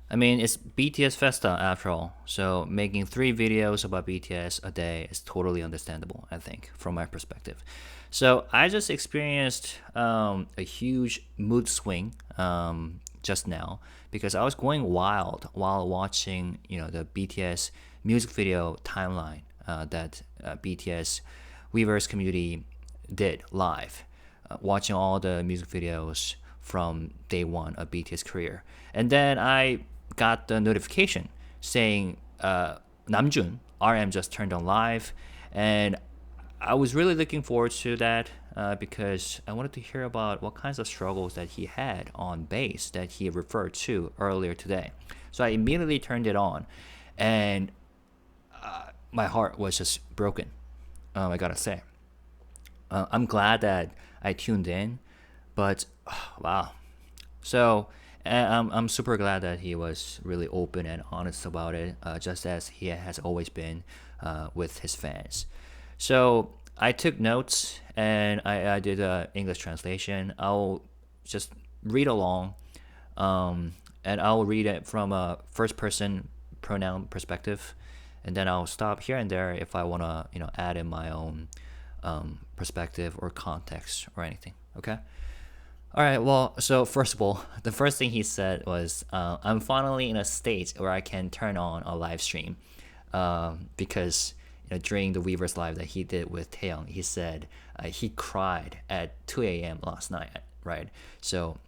I mean, it's BTS Festa after all, so making 3 videos about BTS a day is totally understandable, I think, from my perspective. So I just experienced a huge mood swing just now because I was going wild while watching, the BTS music video timeline that BTS Weverse community did live, watching all the music videos from day one of BTS career. And then I got the notification saying Namjoon, RM just turned on live. And I was really looking forward to that because I wanted to hear about what kinds of struggles that he had on bass that he referred to earlier today. So I immediately turned it on, and my heart was just broken. I gotta say, I'm glad that I tuned in, but wow. So I'm super glad that he was really open and honest about it, just as he has always been with his fans. So I took notes and I did a English translation. I'll just read along, and I'll read it from a first person pronoun perspective, and then I'll stop here and there if I want to add in my own perspective or context or anything. Okay. All right. Well, so first of all, the first thing he said was, "I'm finally in a state where I can turn on a live stream," because during the Weverse live that he did with Taeyong, he said he cried at 2 a.m. last night. Right. So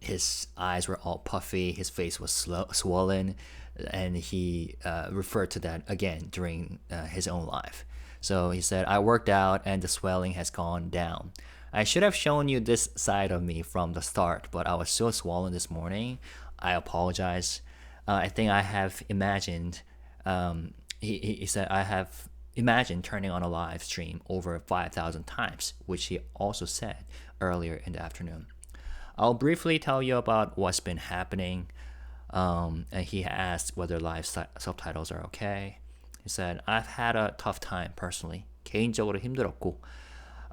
his eyes were all puffy, his face was swollen, and he referred to that again during his own live. So he said, "I worked out and the swelling has gone down. I should have shown you this side of me from the start, but I was so swollen this morning. I apologize. I think I have imagined," he said, "I have imagined turning on a live stream over 5,000 times," which he also said earlier in the afternoon. I'll briefly tell you about what's been happening. And he asked whether live subtitles are okay. He said, "I've had a tough time personally. 개인적으로 힘들었고,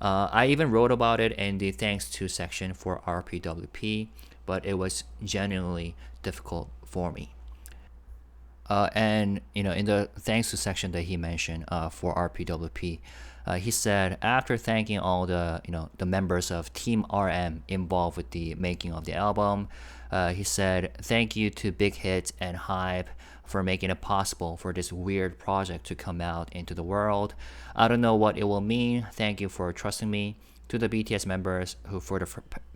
I even wrote about it in the thanks to section for RPWP, but it was genuinely difficult for me." And in the thanks to section that he mentioned for RPWP, he said after thanking all the members of Team RM involved with the making of the album, he said thank you to Big Hit and HYBE for making it possible for this weird project to come out into the world. I don't know what it will mean. Thank you for trusting me. To the BTS members who for the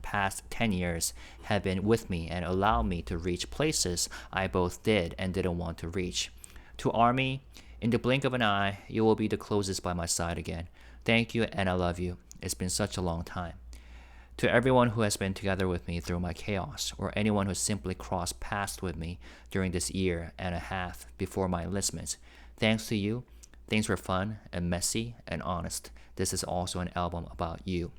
past 10 years have been with me and allowed me to reach places I both did and didn't want to reach. To ARMY, in the blink of an eye, you will be the closest by my side again. Thank you and I love you. It's been such a long time. To everyone who has been together with me through my chaos, or anyone who simply crossed paths with me during this year and a half before my enlistment, thanks to you, things were fun and messy and honest. This is also an album about you.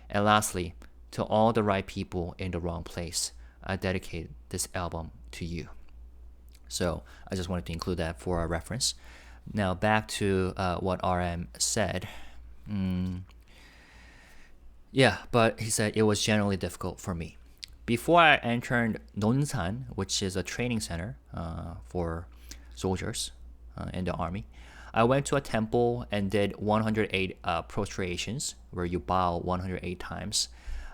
And lastly, to all the right people in the wrong place, I dedicate this album to you. So I just wanted to include that for a reference. Now back to what RM said. Yeah, but he said it was generally difficult for me. Before I entered Nonsan, which is a training center for soldiers in the army, I went to a temple and did 108 prostrations, where you bow 108 times.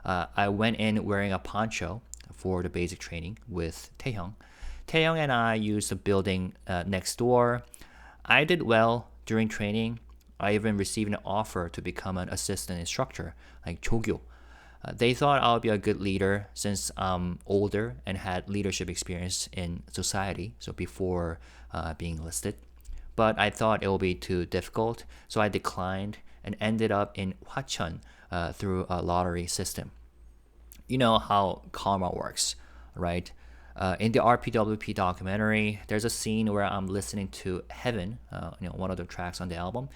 I went in wearing a poncho for the basic training with Taehyung. Taehyung and I used the building next door. I did well during training. I even received an offer to become an assistant instructor, like Chogyo. They thought I would be a good leader since I'm older and had leadership experience in society, so before being enlisted. But I thought it would be too difficult, so I declined and ended up in Hwacheon through a lottery system. You know how karma works, right? In the RPWP documentary, there's a scene where I'm listening to Heaven, one of the tracks on the album,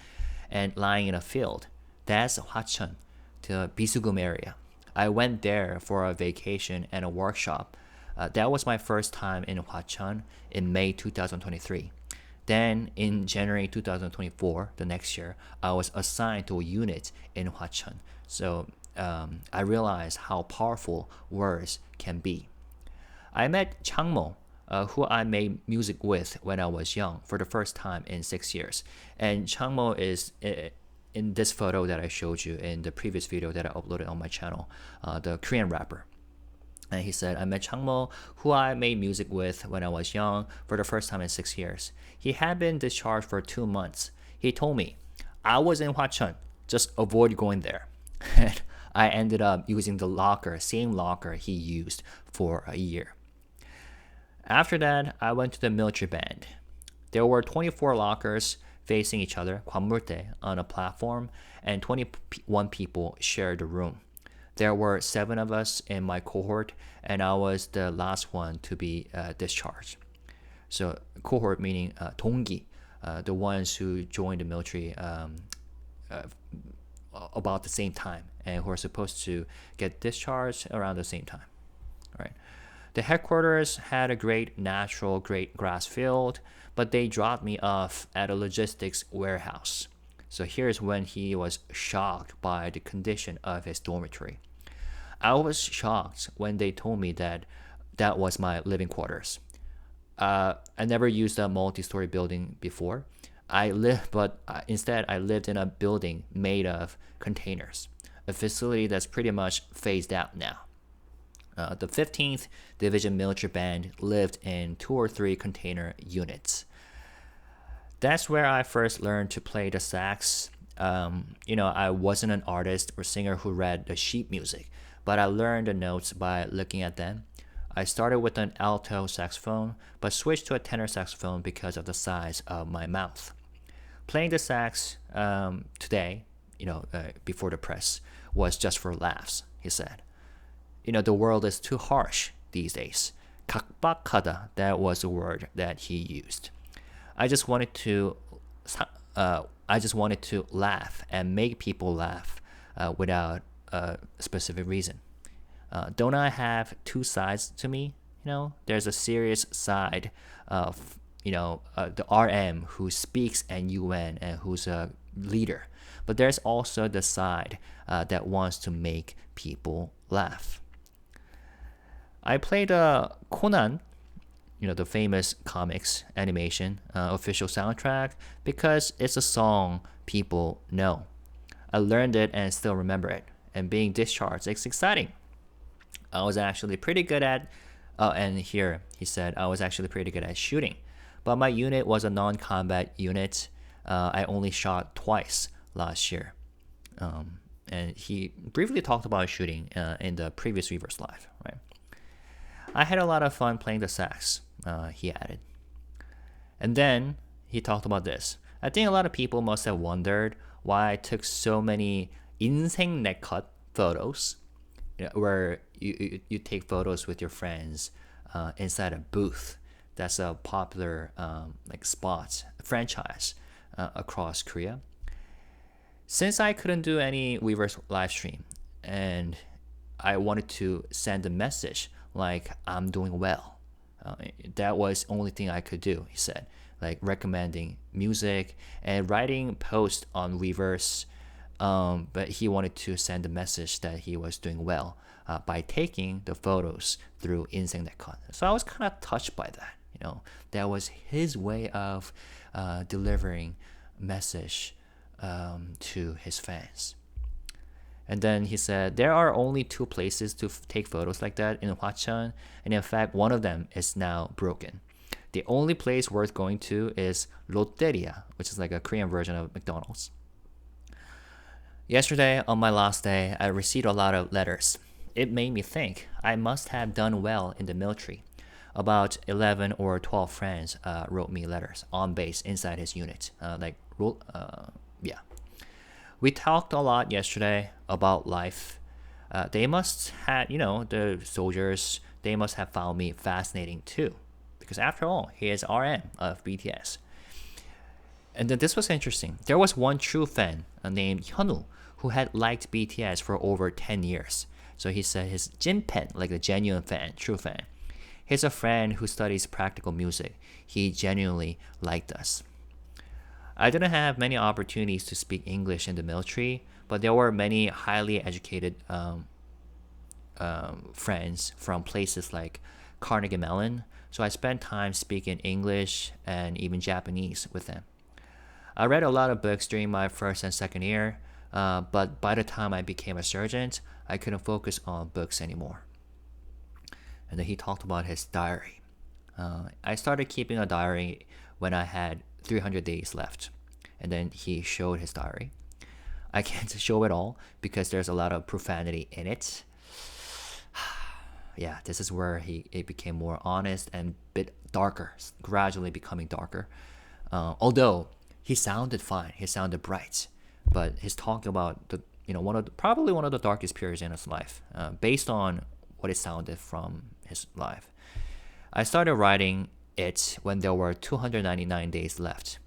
and lying in a field. That's Hwacheon, the Bisugum area. I went there for a vacation and a workshop. That was my first time in Hwacheon in May 2023. Then in January 2024, the next year, I was assigned to a unit in Hwacheon. So I realized how powerful words can be. I met Changmo, who I made music with when I was young for the first time in 6 years. And Changmo is in this photo that I showed you in the previous video that I uploaded on my channel, the Korean rapper. And he said, I met Changmo, who I made music with when I was young for the first time in 6 years. He had been discharged for 2 months. He told me, I was in Hwacheon, just avoid going there. And I ended up using the same locker he used for a year. After that, I went to the military band. There were 24 lockers facing each other, 관물대, on a platform, and 21 people shared the room. There were 7 of us in my cohort, and I was the last one to be discharged. So cohort meaning 동기, the ones who joined the military about the same time and who are supposed to get discharged around the same time. Right. The headquarters had a great grass field, but they dropped me off at a logistics warehouse. So here's when he was shocked by the condition of his dormitory. I was shocked when they told me that that was my living quarters. I never used a multi-story building before. Instead I lived in a building made of containers, a facility that's pretty much phased out now. The 15th Division Military Band lived in 2 or 3 container units. That's where I first learned to play the sax. I wasn't an artist or singer who read the sheet music, but I learned the notes by looking at them. I started with an alto saxophone, but switched to a tenor saxophone because of the size of my mouth. Playing the sax today, before the press, was just for laughs, he said. The world is too harsh these days. 각박하다, that was the word that he used. I just wanted to laugh and make people laugh without a specific reason. Don't I have 2 sides to me? There's a serious side of the RM who speaks and UN and who's a leader, but there's also the side that wants to make people laugh. I played Conan, the famous comics animation official soundtrack, because it's a song people know. I learned it and still remember it, and being discharged is exciting. I was actually pretty good at, and here he said, I was actually pretty good at shooting, but my unit was a non-combat unit. I only shot twice last year. And he briefly talked about shooting in the previous Weverse live, right? I had a lot of fun playing the sax, he added. And then he talked about this. I think a lot of people must have wondered why I took so many 인생 내컷 photos, where you take photos with your friends inside a booth. That's a popular franchise across Korea. Since I couldn't do any Weverse live stream and I wanted to send a message like I'm doing well, that was the only thing I could do, he said, like recommending music and writing posts on Weverse, but he wanted to send a message that he was doing well by taking the photos through 인생 내컷. So I was kind of touched by that. That was his way of delivering message to his fans. And then he said, there are only 2 places to take photos like that in Hwacheon, and in fact, one of them is now broken. The only place worth going to is Lotteria, which is like a Korean version of McDonald's. Yesterday, on my last day, I received a lot of letters. It made me think I must have done well in the military. About 11 or 12 friends wrote me letters on base inside his unit. We talked a lot yesterday about life. They must have, the soldiers, they must have found me fascinating too. Because after all, he is RM of BTS. And then this was interesting. There was one true fan named Hyunwoo who had liked BTS for over 10 years. So he said his Jinpen, like a genuine fan, true fan. He's a friend who studies practical music. He genuinely liked us. I didn't have many opportunities to speak English in the military, but there were many highly educated friends from places like Carnegie Mellon, so I spent time speaking English and even Japanese with them. I read a lot of books during my first and second year, but by the time I became a sergeant, I couldn't focus on books anymore. And then he talked about his diary. I started keeping a diary when I had 300 days left, and then he showed his diary. I can't show it all because there's a lot of profanity in it. Yeah, this is where it became more honest and a bit darker, gradually becoming darker. Although he sounded fine, he sounded bright, but he's talking about probably one of the darkest periods in his life, based on what it sounded from his life. I started writing it when there were 299 days left,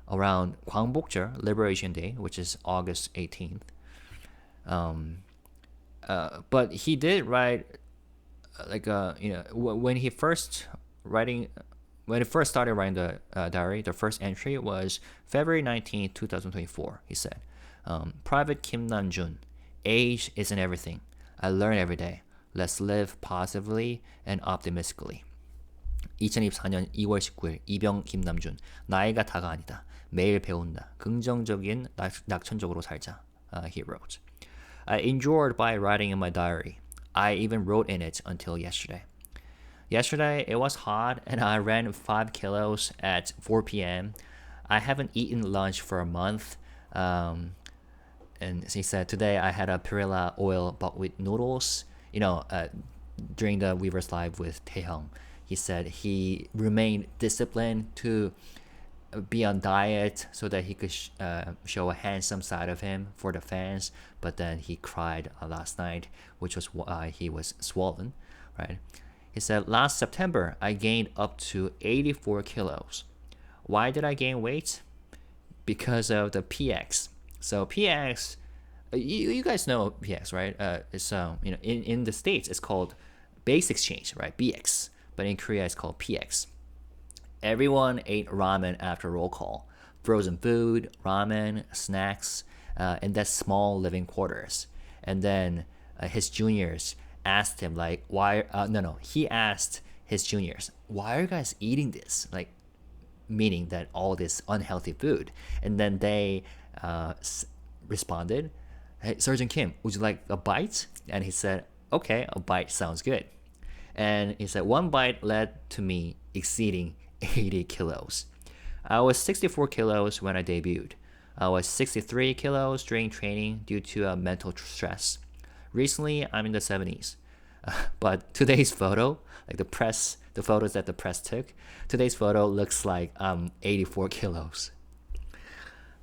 around 광복절, Liberation Day, which is August 18th. But he did write when he first started writing the diary, the first entry was February 19th, 2024. He said, Private Kim Namjoon, age isn't everything. I learn every day. Let's live positively and optimistically. 2024년 2월 19일 이병 김남준, 나이가 다가 아니다. 매일 배운다. 긍정적인 낙천적으로 살자. He wrote. I enjoyed by writing in my diary. I even wrote in it until yesterday. Yesterday, it was hot and I ran 5 kilos at 4 p.m. I haven't eaten lunch for a month. And he said, today I had a perilla oil buckwheat noodles. During the Weverse Live with Taehyung, he said he remained disciplined to be on diet so that he could show a handsome side of him for the fans, but then he cried last night, which was why he was swollen, right? He said, last September, I gained up to 84 kilos. Why did I gain weight? Because of the PX. So PX, you guys know PX, right? It's in the States, it's called base exchange, right? BX. But in Korea, it's called PX. Everyone ate ramen after roll call. Frozen food, ramen, snacks, in that small living quarters. And then his juniors asked him, like, why? He asked his juniors, why are you guys eating this? Like, meaning that all this unhealthy food. And then they responded, hey, Sergeant Kim, would you like a bite? And he said, okay, a bite sounds good. And he said, one bite led to me exceeding 80 kilos. I was 64 kilos when I debuted. I was 63 kilos during training due to mental stress. Recently, I'm in the 70s. But today's photo, like the photos that the press took, today's photo looks like I'm 84 kilos.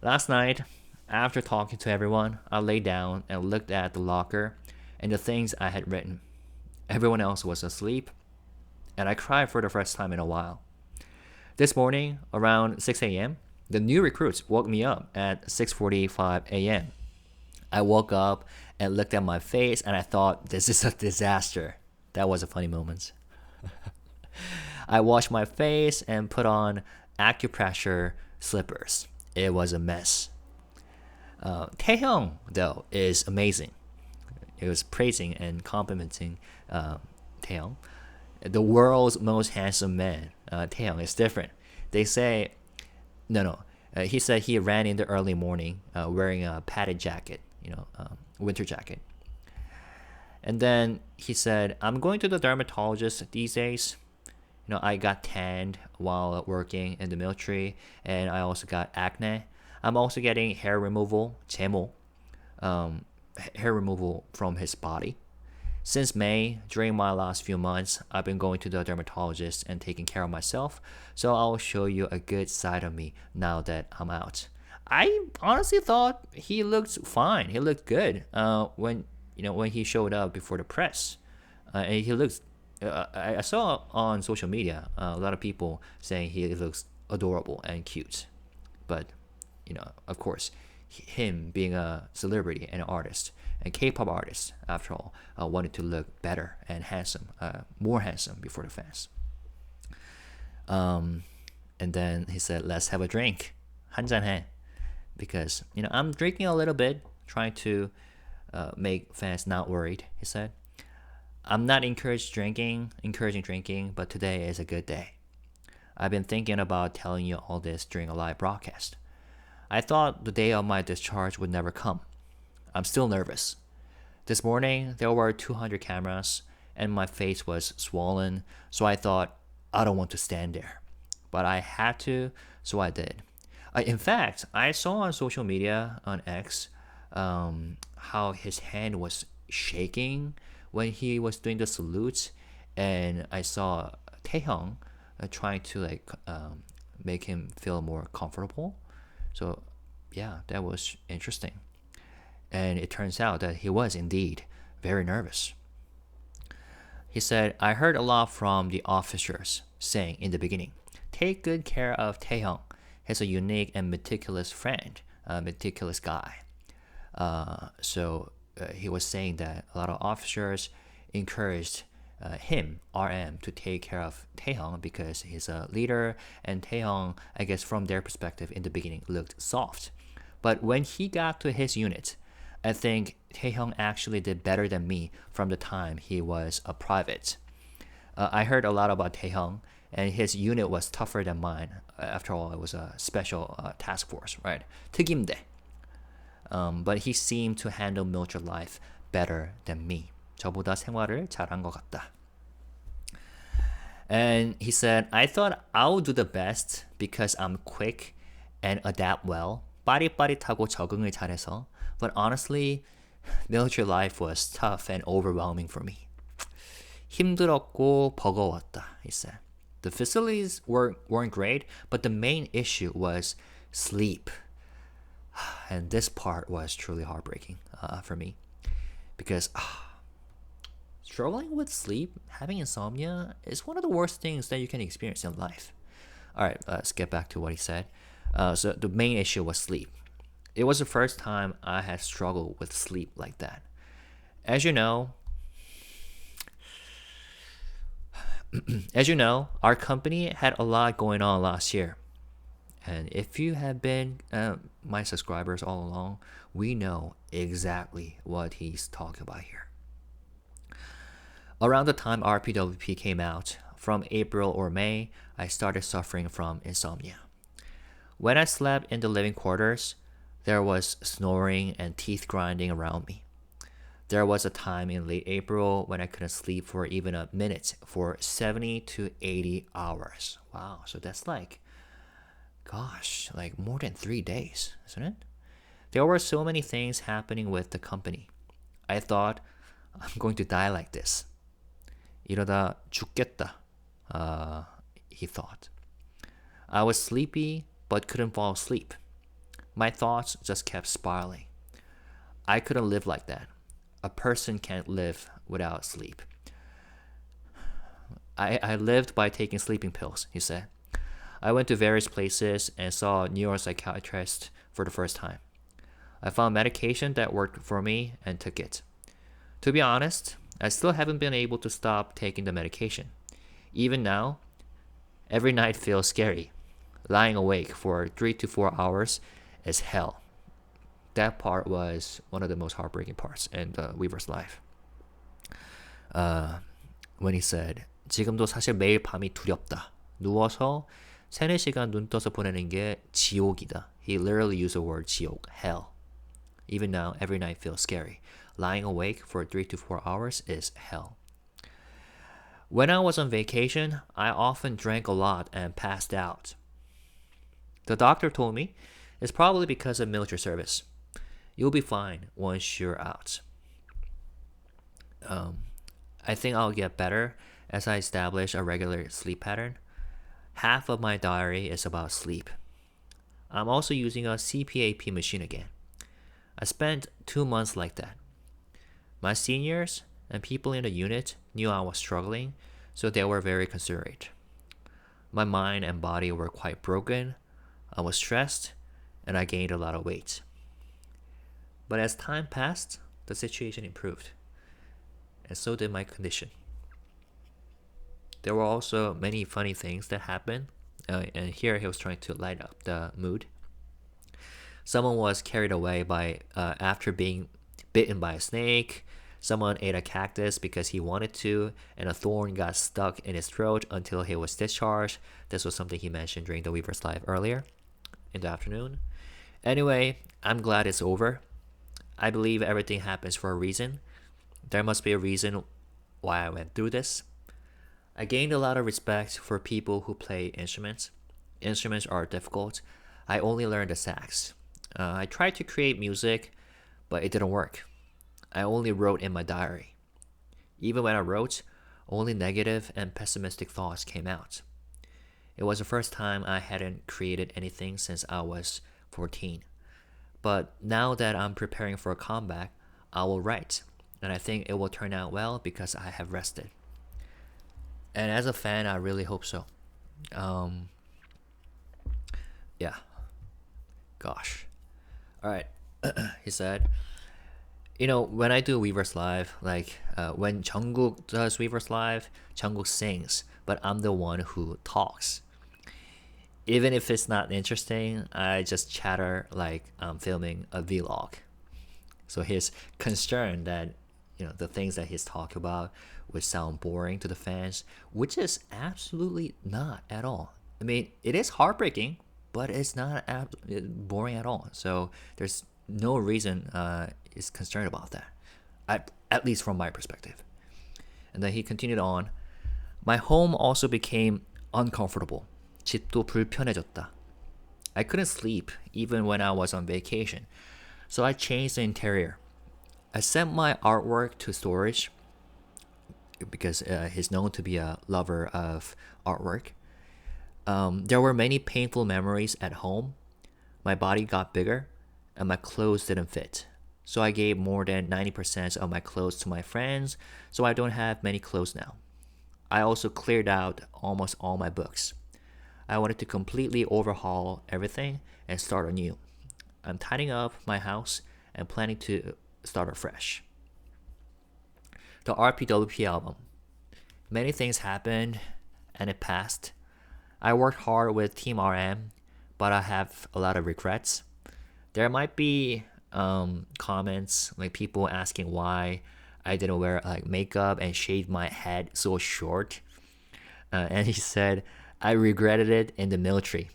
Last night, after talking to everyone, I lay down and looked at the locker and the things I had written. Everyone else was asleep, and I cried for the first time in a while. This morning, around 6 a.m., the new recruits woke me up at 6:45 a.m. I woke up and looked at my face, and I thought, this is a disaster. That was a funny moment. I washed my face and put on acupressure slippers. It was a mess. Taehyung, though, is amazing. He was praising and complimenting Taehyung. The world's most handsome man, Taehyung, is different. They say, he said he ran in the early morning wearing a padded jacket, winter jacket. And then he said, I'm going to the dermatologist these days. I got tanned while working in the military, and I also got acne. I'm also getting hair removal, 제모, hair removal from his body. Since May, during my last few months, I've been going to the dermatologist and taking care of myself, so I'll show you a good side of me now that I'm out. I honestly thought he looked fine. He looked good when he showed up before the press. And he looks. I saw on social media a lot of people saying he looks adorable and cute, but of course, him being a celebrity and an artist and K-pop artist, after all, wanted to look better and handsome, more handsome before the fans. And then he said, "Let's have a drink, 한잔해," because I'm drinking a little bit, trying to make fans not worried. He said, I'm not encouraging drinking, but today is a good day. I've been thinking about telling you all this during a live broadcast. I thought the day of my discharge would never come. I'm still nervous. This morning, there were 200 cameras, and my face was swollen, so I thought, I don't want to stand there. But I had to, so I did. In fact, I saw on social media, on X, how his hand was shaking when he was doing the salute, and I saw Taehyung trying to make him feel more comfortable. So yeah, that was interesting. And it turns out that he was indeed very nervous. He said, I heard a lot from the officers saying in the beginning, take good care of Taehyung. He's a unique and meticulous friend, a meticulous guy. So he was saying that a lot of officers encouraged him, RM, to take care of Taehyung because he's a leader, and Taehyung, I guess from their perspective in the beginning, looked soft. But when he got to his unit, I think Taehyung actually did better than me from the time he was a private. I heard a lot about Taehyung, and his unit was tougher than mine. After all, it was a special task force, right? 특임대. But he seemed to handle military life better than me. 저보다 생활을 잘한 것 같다. And he said, I thought I'll do the best because I'm quick and adapt well. 빠릿빠릿하고 적응을 잘해서. But honestly, military life was tough and overwhelming for me. 힘들었고 버거웠다, he said. The facilities weren't great, but the main issue was sleep. And this part was truly heartbreaking for me. Because struggling with sleep, having insomnia, is one of the worst things that you can experience in life. Alright, let's get back to what he said. So the main issue was sleep. It was the first time I had struggled with sleep like that. As you know, our company had a lot going on last year. And if you have been my subscribers all along, we know exactly what he's talking about here. Around the time RPWP came out, from April or May, I started suffering from insomnia. When I slept in the living quarters, there was snoring and teeth grinding around me. There was a time in late April when I couldn't sleep for even a minute for 70 to 80 hours. Wow, so that's like more than 3 days, isn't it? There were so many things happening with the company. I thought, I'm going to die like this. 이러다 죽겠다, he thought. I was sleepy but couldn't fall asleep. My thoughts just kept spiraling. I couldn't live like that. A person can't live without sleep. I lived by taking sleeping pills, he said. I went to various places and saw a neuropsychiatrist for the first time. I found medication that worked for me and took it. To be honest, I still haven't been able to stop taking the medication. Even now, every night feels scary. Lying awake for 3 to 4 hours is hell. That part was one of the most heartbreaking parts in the Weverse life. When he said, 지금도 사실 매일 밤이 두렵다. 누워서 3-4시간 눈 떠서 보내는 게 지옥이다. He literally used the word 지옥, hell. Even now, every night feels scary. Lying awake for 3 to 4 hours is hell. When I was on vacation, I often drank a lot and passed out. The doctor told me it's probably because of military service. You'll be fine once you're out. I think I'll get better as I establish a regular sleep pattern. Half of my diary is about sleep. I'm also using a CPAP machine again. I spent 2 months like that. My seniors and people in the unit knew I was struggling, so they were very considerate. My mind and body were quite broken. I was stressed, and I gained a lot of weight. But as time passed, the situation improved, and so did my condition. There were also many funny things that happened, and here he was trying to light up the mood. Someone was carried away by after being bitten by a snake. Someone ate a cactus because he wanted to, and a thorn got stuck in his throat until he was discharged. This was something he mentioned during the Weverse Live earlier in the afternoon. Anyway, I'm glad it's over. I believe everything happens for a reason. There must be a reason why I went through this. I gained a lot of respect for people who play instruments. Instruments are difficult. I only learned the sax. I tried to create music, but it didn't work. I only wrote in my diary. Even when I wrote, only negative and pessimistic thoughts came out. It was the first time I hadn't created anything since I was 14. But now that I'm preparing for a comeback, I will write, and I think it will turn out well because I have rested. And as a fan, I really hope so. Yeah. Gosh. Alright. He said, when I do Weverse Live, like when Jungkook does Weverse Live, Jungkook sings, but I'm the one who talks. Even if it's not interesting, I just chatter like I'm filming a vlog. So he's concerned that the things that he's talking about would sound boring to the fans, which is absolutely not at all. I mean, it is heartbreaking, but it's not boring at all. So there's no reason he's concerned about that, at least from my perspective. And then he continued on. My home also became uncomfortable. 집도 불편해졌다. I couldn't sleep even when I was on vacation, so I changed the interior. I sent my artwork to storage because he's known to be a lover of artwork. There were many painful memories at home. My body got bigger and my clothes didn't fit. So I gave more than 90% of my clothes to my friends, so I don't have many clothes now. I also cleared out almost all my books. I wanted to completely overhaul everything and start anew. I'm tidying up my house and planning to start afresh. The RPWP album. Many things happened and it passed. I worked hard with Team RM, but I have a lot of regrets. There might be comments like people asking why I didn't wear like makeup and shave my head so short. And he said, I regretted it in the military.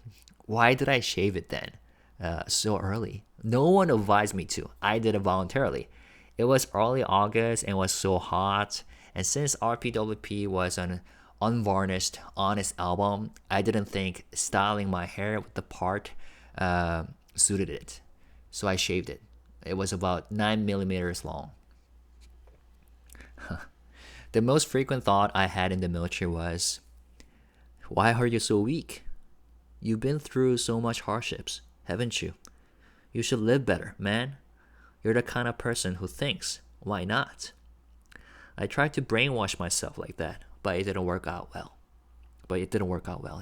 Why did I shave it then? So early. No one advised me to. I did it voluntarily. It was early August and was so hot. And since RPWP was an unvarnished, honest album, I didn't think styling my hair with the part suited it. So I shaved it. It was about 9 millimeters long. The most frequent thought I had in the military was, why are you so weak? You've been through so much hardships, haven't you? You should live better, man. You're the kind of person who thinks, why not? I tried to brainwash myself like that, but it didn't work out well.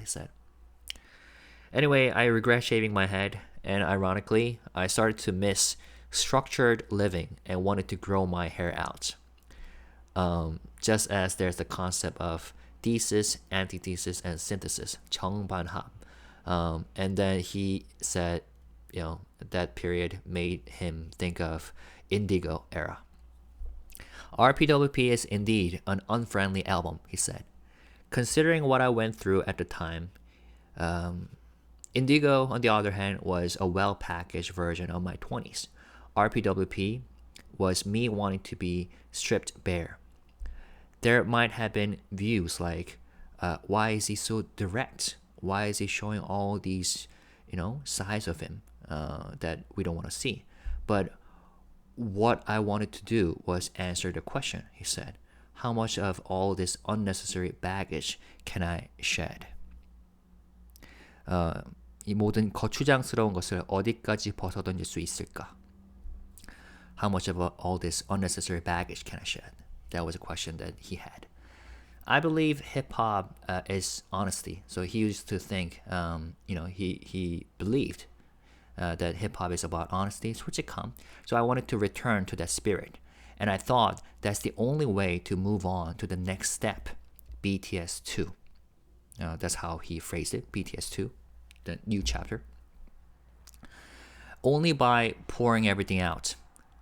He said. Anyway, I regret shaving my head, and ironically, I started to miss structured living and wanted to grow my hair out. Just as there's the concept of thesis, antithesis, and synthesis, 정반합. And then he said, that period made him think of Indigo era. RPWP is indeed an unfriendly album, he said. Considering what I went through at the time, Indigo, on the other hand, was a well-packaged version of my 20s. RPWP was me wanting to be stripped bare. There might have been views like, why is he so direct? Why is he showing all these, sides of him that we don't want to see? But what I wanted to do was answer the question, he said. How much of all this unnecessary baggage can I shed? 이 모든 거추장스러운 것을 어디까지 벗어던질 수 있을까? How much of all this unnecessary baggage can I shed? That was a question that he had. I believe hip-hop is honesty. So he used to think, he believed that hip-hop is about honesty, 솔직함. So I wanted to return to that spirit. And I thought that's the only way to move on to the next step, BTS 2. That's how he phrased it, BTS 2, the new chapter. Only by pouring everything out,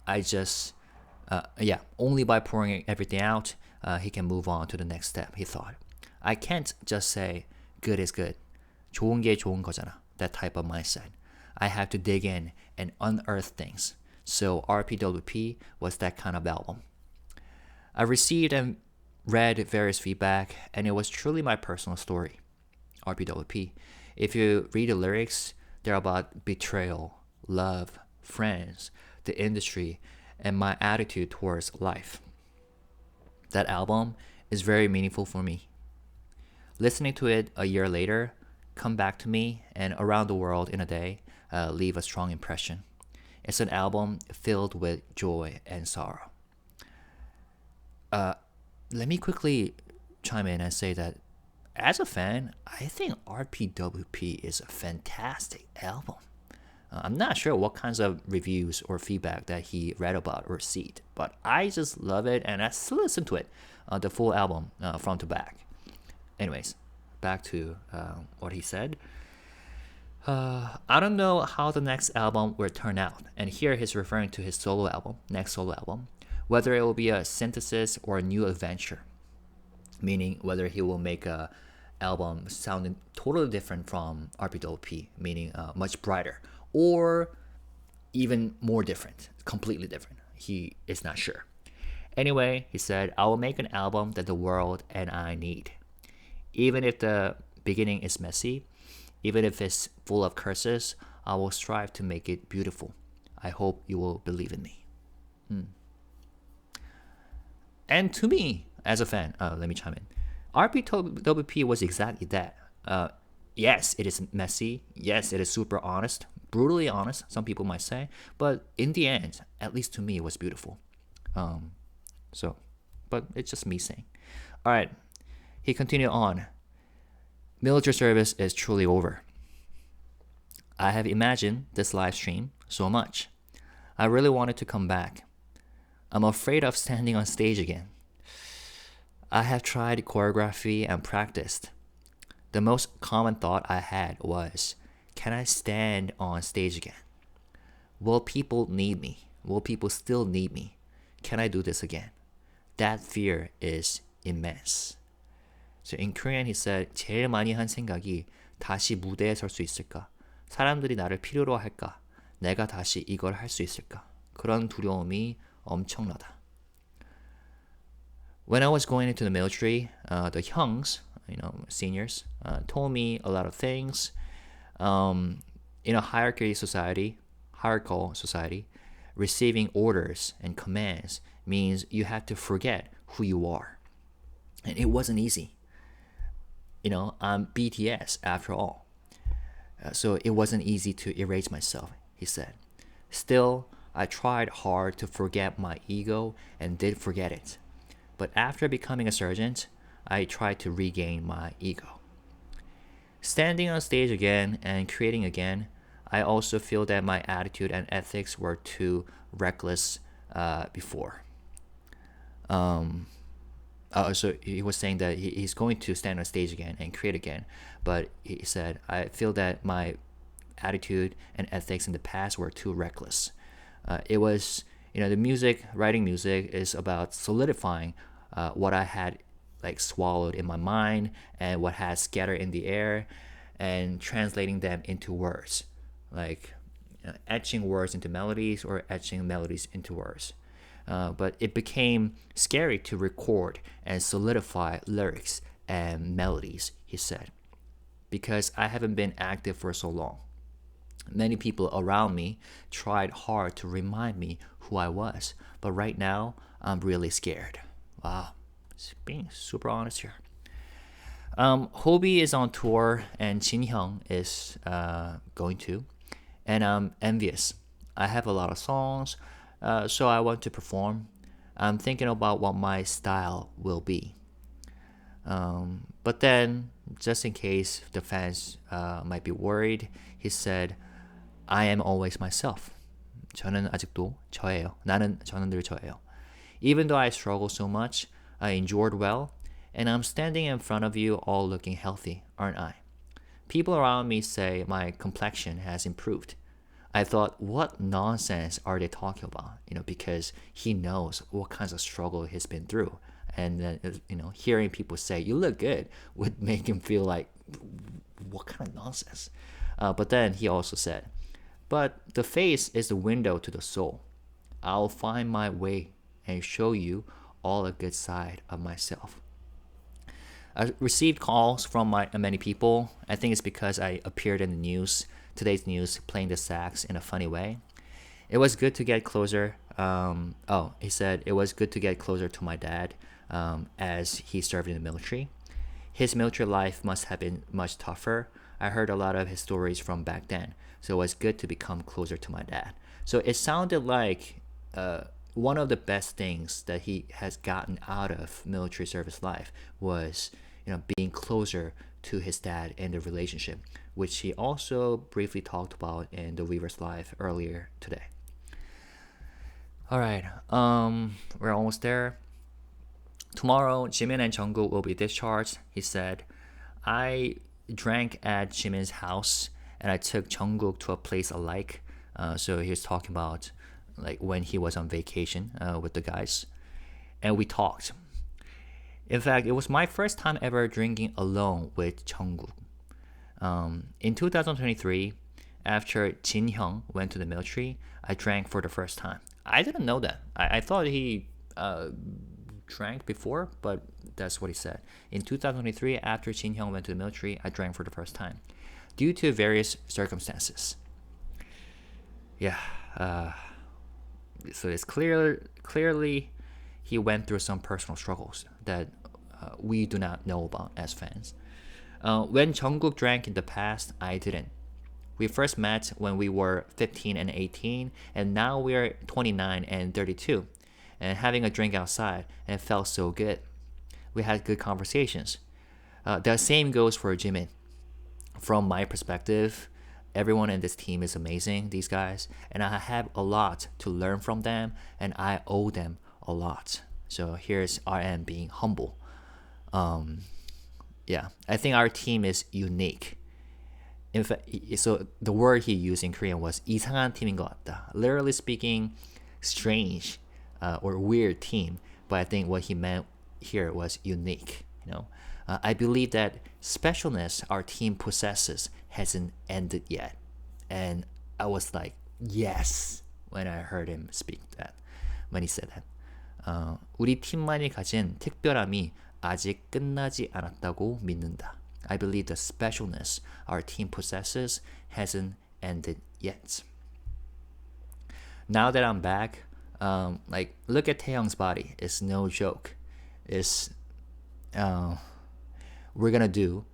I just Yeah, only by pouring everything out, he can move on to the next step, he thought. I can't just say, good is good. 좋은 게 좋은 거잖아. That type of mindset. I have to dig in and unearth things. So RPWP was that kind of album. I received and read various feedback, and it was truly my personal story. RPWP. If you read the lyrics, they're about betrayal, love, friends, the industry, and my attitude towards life. That album is very meaningful for me. Listening to it a year later, come back to me and around the world in a day, leave a strong impression. It's an album filled with joy and sorrow. Let me quickly chime in and say that as a fan, I think RPWP is a fantastic album. I'm not sure what kinds of reviews or feedback that he read about or received, but I just love it and I still listen to it, the full album front to back. Anyways, back to what he said. I don't know how the next album will turn out, and here he's referring to his solo album, next solo album, whether it will be a synthesis or a new adventure, meaning whether he will make a album sounding totally different from RPWP, meaning much brighter, or even more different, completely different. He is not sure. Anyway, he said, I will make an album that the world and I need. Even if the beginning is messy, even if it's full of curses, I will strive to make it beautiful. I hope you will believe in me. And to me, as a fan, let me chime in. RPWP was exactly that. Yes, it is messy. Yes, it is super honest, brutally honest, some people might say. But in the end, at least to me, it was beautiful. But it's just me saying. All right, he continued on. Military service is truly over. I have imagined this live stream so much. I really wanted to come back. I'm afraid of standing on stage again. I have tried choreography and practiced. The most common thought I had was, can I stand on stage again? Will people need me? Will people still need me? Can I do this again? That fear is immense. So in Korean he said, 제일 많이 한 생각이 다시 무대에 설 수 있을까? 사람들이 나를 필요로 할까? 내가 다시 이걸 할 수 있을까? 그런 두려움이 엄청나다. When I was going into the military, the Hyungs, seniors, told me a lot of things. In a hierarchical society, receiving orders and commands means you have to forget who you are. And it wasn't easy. I'm BTS after all. So it wasn't easy to erase myself, he said. Still, I tried hard to forget my ego and did forget it. But after becoming a sergeant, I tried to regain my ego. Standing on stage again and creating again, I also feel that my attitude and ethics were too reckless before. So he was saying that he's going to stand on stage again and create again, but he said, I feel that my attitude and ethics in the past were too reckless. It was, the writing music is about solidifying what I had swallowed in my mind and what had scattered in the air and translating them into words, etching words into melodies or etching melodies into words. But it became scary to record and solidify lyrics and melodies, he said, because I haven't been active for so long. Many people around me tried hard to remind me who I was, but right now I'm really scared. Wow, being super honest here. HYBE is on tour and Jin Hyung is going to, and I'm envious. I have a lot of songs, so I want to perform. I'm thinking about what my style will be. But then, just in case the fans might be worried, he said, I am always myself. 저는 아직도 저예요. 저는 늘 저예요. Even though I struggle so much, I endured well, and I'm standing in front of you all looking healthy, aren't I? People around me say my complexion has improved. I thought, what nonsense are they talking about? Because he knows what kinds of struggle he's been through. And then, hearing people say, you look good, would make him feel like, what kind of nonsense? But then he also said, but the face is the window to the soul. I'll find my way and show you all the good side of myself. I received calls from many people. I think it's because I appeared in the news, today's news, playing the sax in a funny way. It was good to get closer. He said it was good to get closer to my dad as he served in the military. His military life must have been much tougher. I heard a lot of his stories from back then, so it was good to become closer to my dad. So it sounded like one of the best things that he has gotten out of military service life was being closer to his dad and the relationship, which he also briefly talked about in the Weverse Live earlier today. All right, we're almost there. Tomorrow, Jimin and Jungkook will be discharged. He said, I drank at Jimin's house and I took Jungkook to a place alike. So he was talking about like when he was on vacation with the guys, and we talked. In fact, it was my first time ever drinking alone with Jungkook. In 2023, after Jin Hyung went to the military, I drank for the first time. I didn't know that. I thought he drank before, but that's what he said. In 2023, after Jin Hyung went to the military, I drank for the first time due to various circumstances. Yeah. So it's clearly he went through some personal struggles that we do not know about as fans. When Jungkook drank in the past, I didn't. We first met when we were 15 and 18, and now we are 29 and 32, and having a drink outside, and it felt so good. We had good conversations. The same goes for Jimin. From my perspective, everyone in this team is amazing, these guys, and I have a lot to learn from them, and I owe them a lot. So here's RM being humble. I think our team is unique. In fact, so the word he used in Korean was 이상한 팀인 것 같다. Literally speaking, strange or weird team. But I think what he meant here was unique. I believe that specialness our team possesses hasn't ended yet. And I was like, yes, when I heard him speak that, when he said that. 우리 팀만이 가진 특별함이 아직 끝나지 않았다고 믿는다. I believe the specialness our team possesses hasn't ended yet. Now that I'm back, look at Taehyung's body. It's no joke. We're gonna do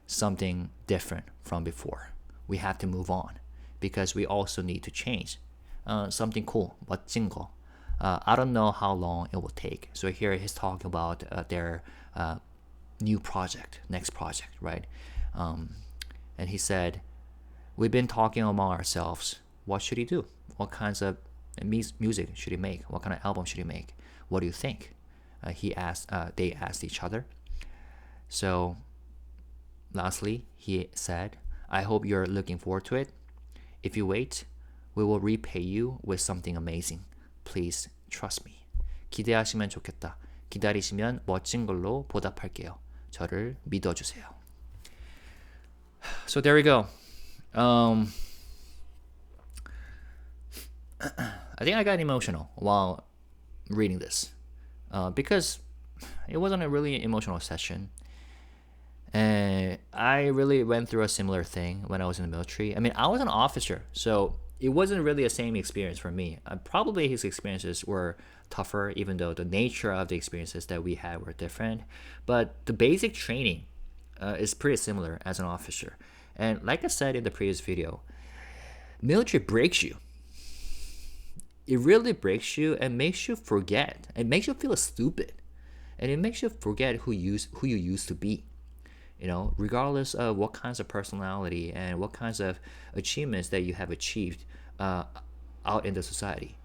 something different from before. We have to move on because we also need to change. Something cool, 멋진 거. I don't know how long it will take. So here he's talking about their new project, next project, right? And he said, we've been talking among ourselves. What should he do? What kinds of music should he make? What kind of album should he make? What do you think? They asked each other. So lastly, he said, I hope you're looking forward to it. If you wait, we will repay you with something amazing. Please trust me. 기대하시면 좋겠다. 기다리시면 멋진 걸로 보답할게요. 저를 믿어주세요. So there we go. I think I got emotional while reading this because it wasn't a really emotional session. And I really went through a similar thing when I was in the military. I mean, I was an officer, so it wasn't really the same experience for me. Probably his experiences were tougher, even though the nature of the experiences that we had were different. But the basic training is pretty similar as an officer. And like I said in the previous video, military breaks you. It really breaks you and makes you forget. It makes you feel stupid. And it makes you forget who you used to be. Regardless of what kinds of personality and what kinds of achievements that you have achieved out in the society.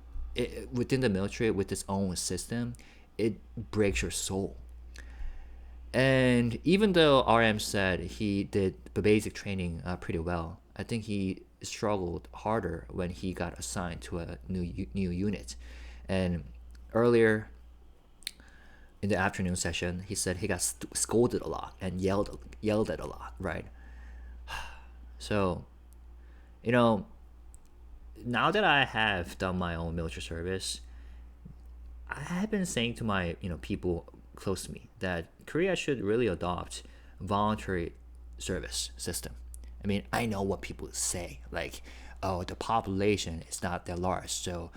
Within the military, with its own system, it breaks your soul. And even though RM said he did the basic training pretty well, I think he struggled harder when he got assigned to a new unit. And earlier in the afternoon session, he said he got scolded a lot and yelled at a lot, right? So, you know, now that I have done my own military service, I have been saying to my people close to me that Korea should really adopt voluntary service system. I mean, I know what people say, like, oh, the population is not that large, so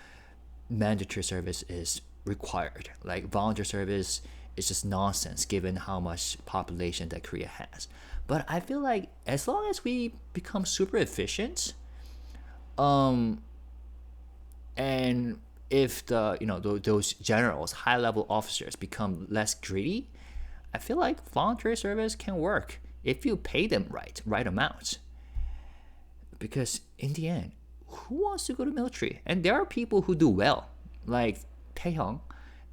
mandatory service is required. Like, voluntary service is just nonsense given how much population that Korea has. But I feel like as long as we become super efficient, and if those generals, high level officers become less greedy, I feel like voluntary service can work if you pay them right amounts. Because in the end, who wants to go to military? And there are people who do well, like Taehyung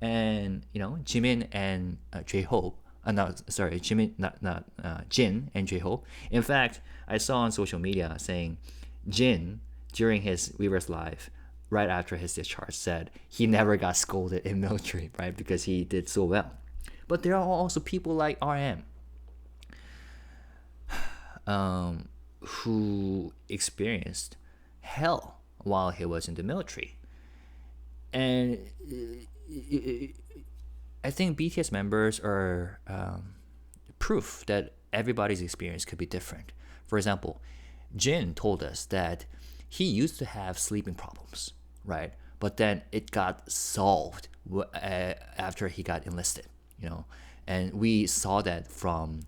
and Jimin and J-Hope. No, sorry, Jimin, not Jin and J-Hope. In fact, I saw on social media saying Jin during his Weverse live right after his discharge said he never got scolded in military, right? Because he did so well. But there are also people like RM who experienced hell while he was in the military. And I think BTS members are proof that everybody's experience could be different. For example, Jin told us that he used to have sleeping problems, right? But then it got solved after he got enlisted, and we saw that from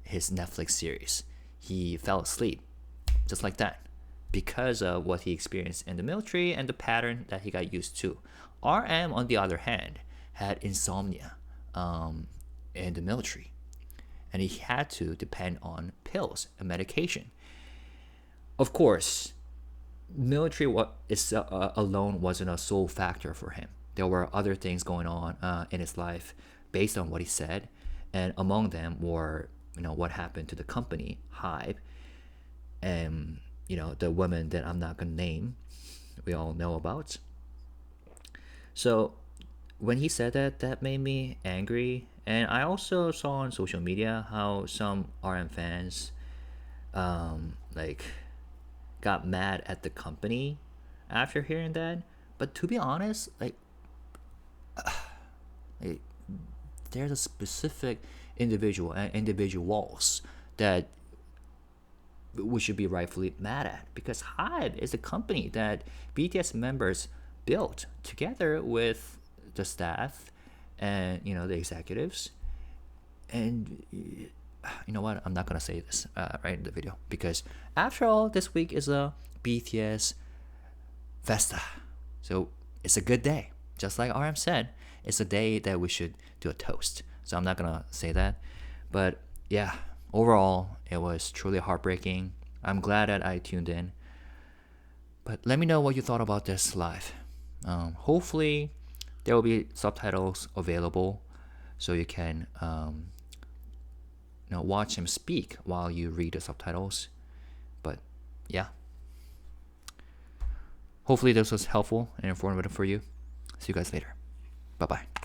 his Netflix series. He fell asleep just like that because of what he experienced in the military and the pattern that he got used to. RM, on the other hand, had insomnia in the military, and he had to depend on pills and medication. Of course, military alone wasn't a sole factor for him. There were other things going on in his life based on what he said, and among them were what happened to the company HYBE, and the woman that I'm not gonna name, we all know about. So when he said that made me angry. And I also saw on social media how some RM fans got mad at the company after hearing that. But to be honest, there's a specific individual and individuals that we should be rightfully mad at, because HYBE is a company that BTS members built together with the staff and the executives. And you know what, I'm not gonna say this right in the video, because after all, this week is a BTS festa, so it's a good day. Just like RM said, it's a day that we should do a toast. So I'm not gonna say that, but yeah, overall it was truly heartbreaking. I'm glad that I tuned in, but let me know what you thought about this live. Hopefully there will be subtitles available so you can watch him speak while you read the subtitles. But yeah, hopefully this was helpful and informative for you. See you guys later. Bye bye.